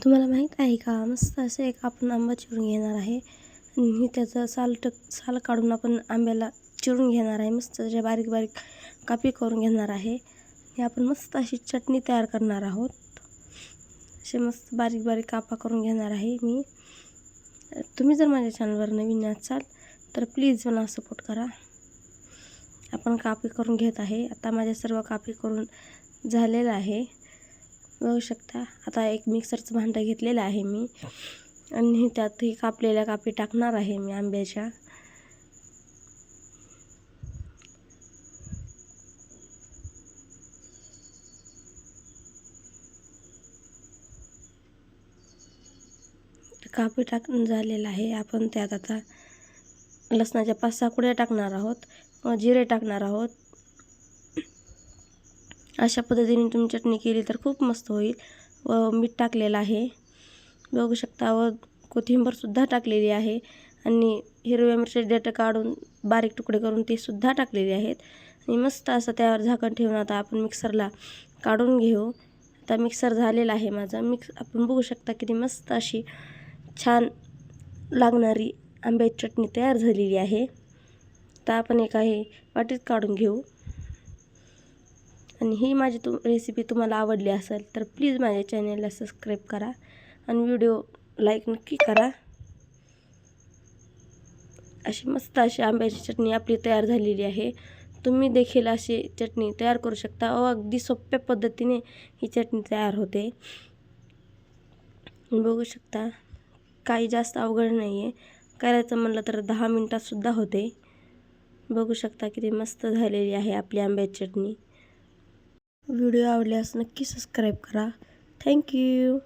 तुम्हाला माहीत आहे का, मस्त असे एक आपण आंबा चिरून घेणार आहे आणि त्याचं साल काढून आपण आंब्याला चिरून घेणार आहे. मस्त अशा बारीक बारीक कापी करून घेणार आहे आणि आपण मस्त अशी चटणी तयार करणार आहोत. असे मस्त बारीक बारीक कापा करून घेणार आहे मी. तुम्ही जर माझ्या चॅनलवर नवीन असाल तर प्लीज मला सपोर्ट करा. आपण कापी करून घेत आहे. आता माझ्या सर्व कापी करून झालेलं आहे, बघू शकता. आता एक मिक्सरचं भांडं घेतलेलं आहे मी आणि त्यात ही कापलेल्या कापी टाकणार आहे मी आंब्याच्या. कापी टाकून झालेलं आहे. आपण त्यात आता लसणाच्या 5-6 कुड्या टाकणार आहोत, जिरे टाकणार आहोत. अशा पद्धतीने तुम्ही चटणी केली तर खूप मस्त होईल. व मीठ टाकलेलं आहे, बघू शकता. व कोथिंबीरसुद्धा टाकलेली आहे आणि हिरव्या मिरच्या देठं काढून बारीक तुकडे करून ते सुद्धा टाकलेले आहेत. आणि मस्त असं त्यावर झाकण ठेवून आता आपण मिक्सरला काढून घेऊ. आता मिक्सर झालेला आहे माझा. आपण बघू शकता किती मस्त अशी छान लागणारी आंब्याची चटणी तयार झालेली आहे. आता आपण एका वाटीत काढून घेऊ. आणि ही माझी रेसिपी तुम्हाला आवडली असेल तर प्लीज माझ्या चॅनलला सबस्क्राईब करा आणि व्हिडिओ लाईक नक्की करा. अशी मस्त अशी आंब्याची चटणी आपली तयार झालेली आहे. तुम्ही देखील अशी चटणी तयार करू शकता व अगदी सोप्या पद्धतीने ही चटणी तयार होते. बघू शकता, काही जास्त अवघड नाही आहे. करायचं म्हणलं तर 10 मिनिटातसुद्धा होते. बघू शकता किती मस्त झालेली आहे आपली आंब्याची चटणी. व्हिडिओ आवडल्यास नक्की सबस्क्राईब करा. थँक्यू.